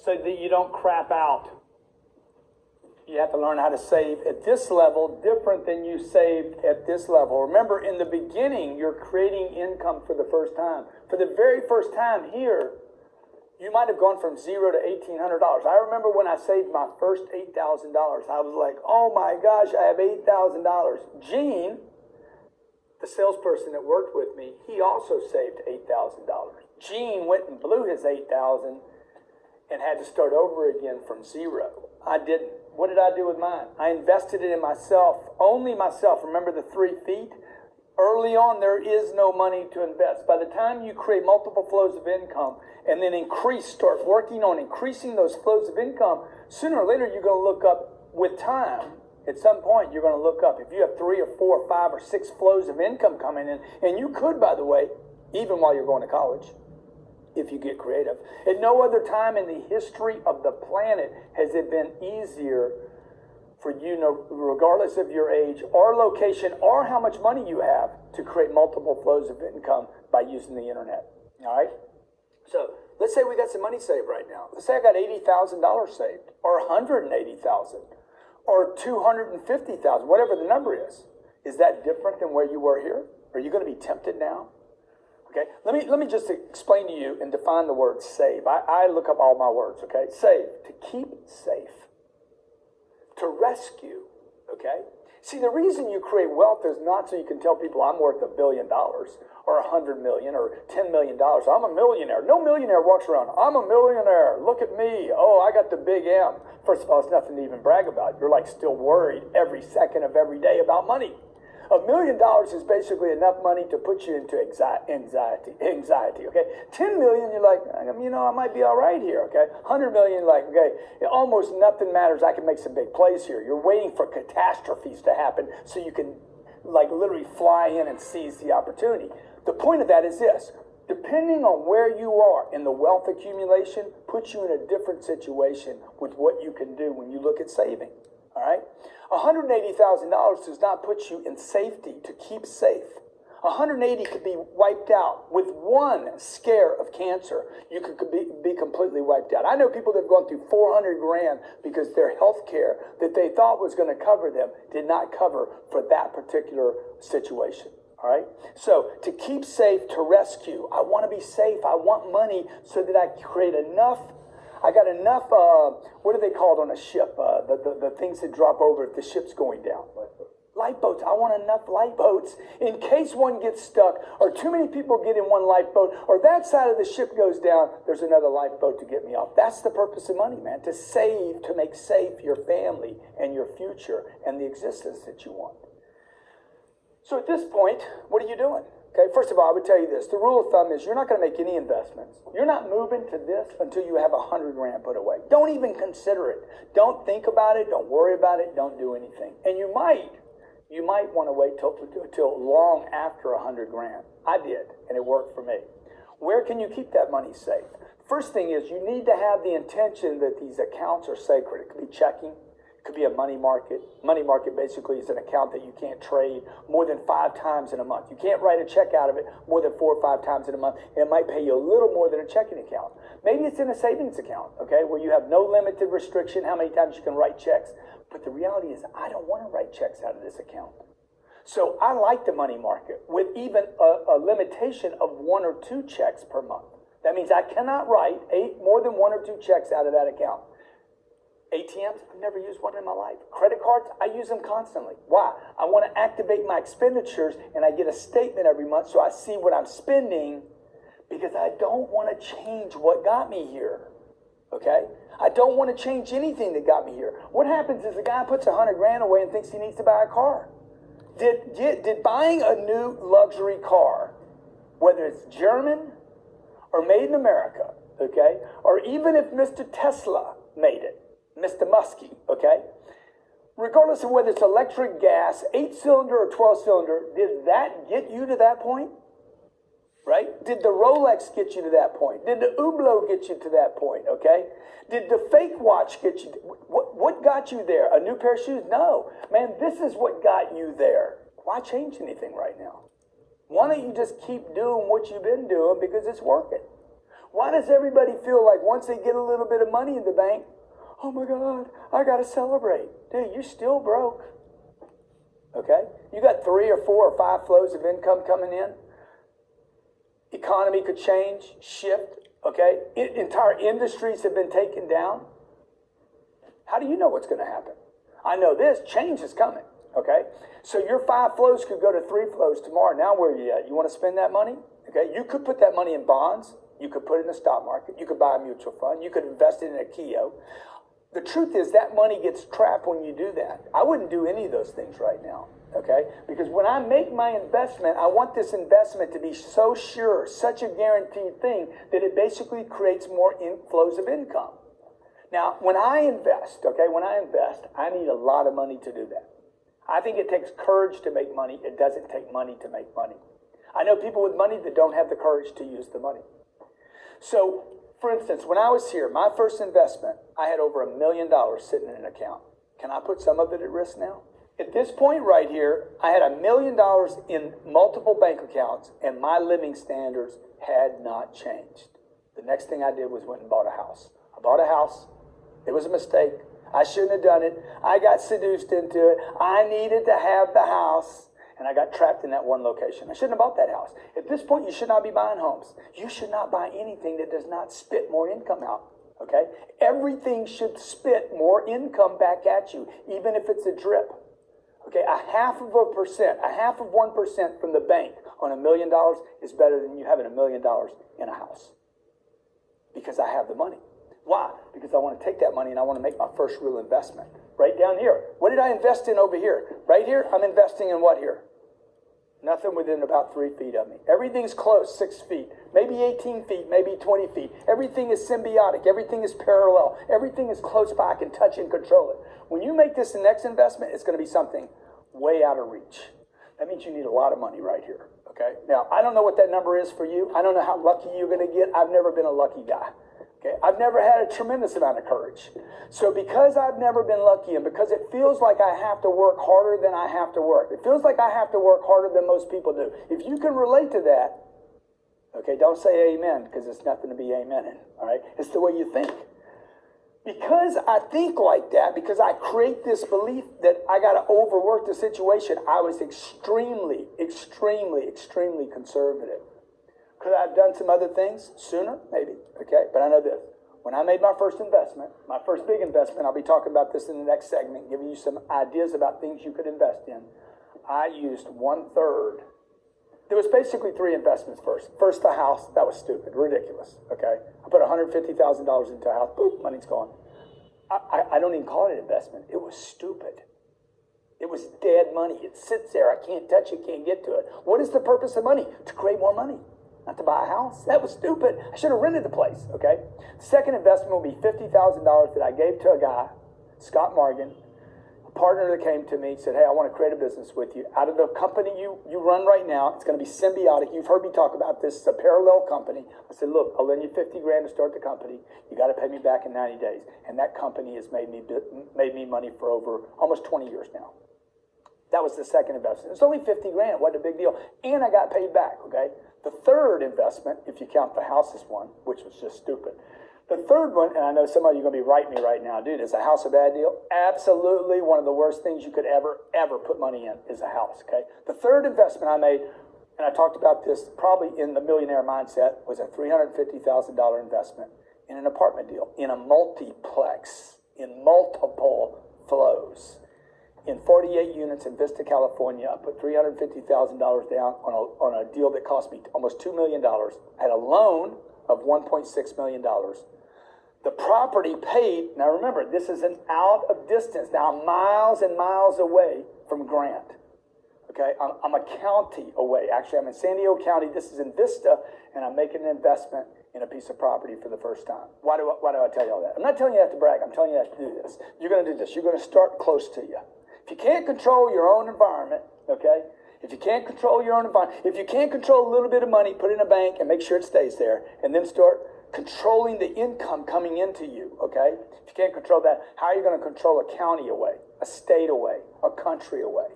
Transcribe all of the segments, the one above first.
so that you don't crap out. You have to learn how to save at this level different than you saved at this level. Remember, in the beginning, you're creating income for the first time. For the very first time here, you might have gone from $0 to $1,800. I remember when I saved my first $8,000, I was like, oh my gosh, I have $8,000. Gene, the salesperson that worked with me, he also saved $8,000. Gene went and blew his $8,000 and had to start over again from zero. I didn't. What did I do with mine? I invested it in myself, only myself. Remember the 3 feet? Early on, there is no money to invest. By the time you create multiple flows of income and then start working on increasing those flows of income, sooner or later, you're going to look up with time. At some point, you're going to look up. If you have 3 or 4 or 5 or 6 flows of income coming in, and you could, by the way, even while you're going to college, if you get creative. At no other time in the history of the planet has it been easier for you, regardless of your age or location or how much money you have, to create multiple flows of income by using the internet. All right? So let's say we got some money saved right now. Let's say I got $80,000 saved, or $180,000, or $250,000, whatever the number is. Is that different than where you were here? Are you going to be tempted now? Okay, let me just explain to you and define the word save. I look up all my words, okay? Save, to keep safe, to rescue, okay? See, the reason you create wealth is not so you can tell people I'm worth $1 billion or $100 million or $10 million. I'm a millionaire. No millionaire walks around, I'm a millionaire, look at me. Oh, I got the big M. First of all, it's nothing to even brag about. You're like still worried every second of every day about money. $1 million is basically enough money to put you into anxiety, okay? 10 million, you're like, I might be all right here, okay? 100 million, like, okay, almost nothing matters. I can make some big plays here. You're waiting for catastrophes to happen so you can, like, literally fly in and seize the opportunity. The point of that is this. Depending on where you are in the wealth accumulation, puts you in a different situation with what you can do when you look at saving, all right? $180,000 does not put you in safety to keep safe. 180 could be wiped out with one scare of cancer. You could be completely wiped out. I know people that have gone through 400 grand because their health care that they thought was going to cover them did not cover for that particular situation. All right. So to keep safe, to rescue, I want to be safe. I want money so that I create enough. I got enough, what are they called on a ship? The things that drop over if the ship's going down. Lifeboats. I want enough lifeboats in case one gets stuck or too many people get in one lifeboat or that side of the ship goes down, there's another lifeboat to get me off. That's the purpose of money, man, to save, to make safe your family and your future and the existence that you want. So at this point, what are you doing? Okay, first of all, I would tell you this. The rule of thumb is you're not going to make any investments. You're not moving to this until you have 100 grand put away. Don't even consider it. Don't think about it. Don't worry about it. Don't do anything. And you might want to wait till long after 100 grand. I did, and it worked for me. Where can you keep that money safe? First thing is you need to have the intention that these accounts are sacred. It could be checking. It could be a money market. Money market basically is an account that you can't trade more than 5 times in a month. You can't write a check out of it more than 4 or 5 times in a month. And it might pay you a little more than a checking account. Maybe it's in a savings account, okay, where you have no limited restriction how many times you can write checks. But the reality is I don't want to write checks out of this account. So I like the money market with even a limitation of 1 or 2 checks per month. That means I cannot write more than 1 or 2 checks out of that account. ATMs, I've never used one in my life. Credit cards, I use them constantly. Why? I want to activate my expenditures and I get a statement every month so I see what I'm spending because I don't want to change what got me here. Okay? I don't want to change anything that got me here. What happens is the guy puts 100 grand away and thinks he needs to buy a car. Did buying a new luxury car, whether it's German or made in America, okay, or even if Mr. Tesla made it, Mr. Muskie, okay? Regardless of whether it's electric, gas, 8-cylinder or 12-cylinder, did that get you to that point? Right? Did the Rolex get you to that point? Did the Hublot get you to that point, okay? Did the fake watch get you? What got you there? A new pair of shoes? No. Man, this is what got you there. Why change anything right now? Why don't you just keep doing what you've been doing because it's working? Why does everybody feel like once they get a little bit of money in the bank, oh my God, I got to celebrate? Dude, you're still broke. Okay? You got 3 or 4 or 5 flows of income coming in. Economy could change, shift. Okay? Entire industries have been taken down. How do you know what's going to happen? I know this, change is coming. Okay? So your 5 flows could go to 3 flows tomorrow. Now where are you at? You want to spend that money? Okay? You could put that money in bonds. You could put it in the stock market. You could buy a mutual fund. You could invest it in a KEO. The truth is that money gets trapped when you do that. I wouldn't do any of those things right now. Okay? Because when I make my investment, I want this investment to be so sure, such a guaranteed thing, that it basically creates more inflows of income. Now, when I invest, I need a lot of money to do that. I think it takes courage to make money. It doesn't take money to make money. I know people with money that don't have the courage to use the money. So, for instance, when I was here, my first investment, I had over $1 million sitting in an account. Can I put some of it at risk now? At this point right here, I had $1 million in multiple bank accounts, and my living standards had not changed. The next thing I did was went and bought a house. I bought a house. It was a mistake. I shouldn't have done it. I got seduced into it. I needed to have the house, and I got trapped in that one location. I shouldn't have bought that house. At this point, you should not be buying homes. You should not buy anything that does not spit more income out. Okay? Everything should spit more income back at you, even if it's a drip. Okay, 0.5%, 1% from the bank on $1 million is better than you having $1 million in a house. Because I have the money. Why? Because I want to take that money and I want to make my first real investment. Right down here. What did I invest in over here? Right here, I'm investing in what here? Nothing within about 3 feet of me. Everything's close, 6 feet, maybe 18 feet, maybe 20 feet. Everything is symbiotic. Everything is parallel. Everything is close by. I can touch and control it. When you make this the next investment, it's going to be something way out of reach. That means you need a lot of money right here. Okay? Now, I don't know what that number is for you. I don't know how lucky you're going to get. I've never been a lucky guy. Okay? I've never had a tremendous amount of courage. So because I've never been lucky and because it feels like I have to work harder than I have to work, it feels like I have to work harder than most people do. If you can relate to that, okay, don't say amen because it's nothing to be amen in. All right? It's the way you think. Because I think like that, because I create this belief that I got to overwork the situation, I was extremely conservative. Could I have done some other things sooner? Maybe. Okay, but I know this. When I made my first investment, my first big investment, I'll be talking about this in the next segment, giving you some ideas about things you could invest in. I used 1/3. There was basically 3 investments first. First, the house. That was stupid, ridiculous. Okay, I put $150,000 into a house. Boop, money's gone. I don't even call it an investment. It was stupid. It was dead money. It sits there. I can't touch it, can't get to it. What is the purpose of money? To create more money, not to buy a house. That was stupid. I should have rented the place, okay? Second investment will be $50,000 that I gave to a guy, Scott Morgan, a partner that came to me, said, hey, I want to create a business with you. Out of the company you run right now, it's going to be symbiotic. You've heard me talk about this. It's a parallel company. I said, look, I'll lend you $50,000 to start the company. You got to pay me back in 90 days. And that company has made me money for over almost 20 years now. That was the second investment. It's only $50,000. It wasn't a big deal. And I got paid back, okay? The third investment, if you count the houses one, which was just stupid. The third one, and I know some of you are going to be writing me right now, dude, is a house a bad deal? Absolutely one of the worst things you could ever put money in is a house, okay? The third investment I made, and I talked about this probably in the Millionaire Mindset, was a $350,000 investment in an apartment deal, in a multiplex, in multiple flows. In 48 units in Vista, California, I put $350,000 down on a deal that cost me almost $2 million. I had a loan of $1.6 million. The property paid, now remember, this is an out of distance, now miles and miles away from Grant. Okay, I'm a county away. Actually, I'm in San Diego County. This is in Vista, and I'm making an investment in a piece of property for the first time. Why do I tell you all that? I'm not telling you that to brag. I'm telling you that to do this. You're going to do this. You're going to start close to you. If you can't control your own environment, okay, if you can't control your own environment, if you can't control a little bit of money, put it in a bank and make sure it stays there, and then start controlling the income coming into you, okay? If you can't control that, how are you going to control a county away, a state away, a country away?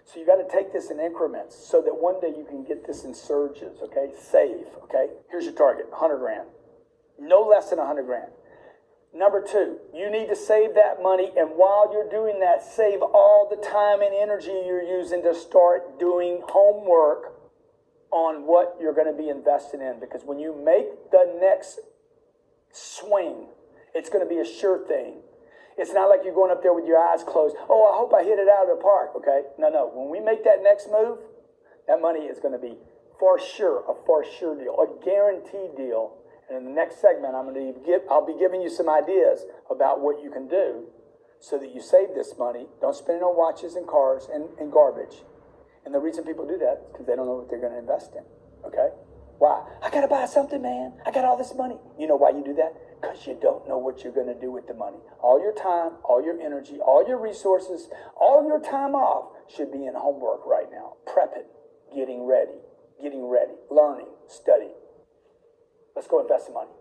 So you got to take this in increments so that one day you can get this in surges, okay? Save, okay? Here's your target, 100 grand. No less than 100 grand. Number two, you need to save that money, and while you're doing that, save all the time and energy you're using to start doing homework on what you're going to be invested in. Because when you make the next swing, it's going to be a sure thing. It's not like you're going up there with your eyes closed. Oh, I hope I hit it out of the park, okay? No. When we make that next move, that money is going to be for sure, a for sure deal, a guaranteed deal. And in the next segment, I'll be giving you some ideas about what you can do so that you save this money. Don't spend it on watches and cars and garbage. And the reason people do that is because they don't know what they're going to invest in, okay? Why? I got to buy something, man. I got all this money. You know why you do that? Because you don't know what you're going to do with the money. All your time, all your energy, all your resources, all your time off should be in homework right now. Prepping, getting ready, learning, studying. Let's go invest the money.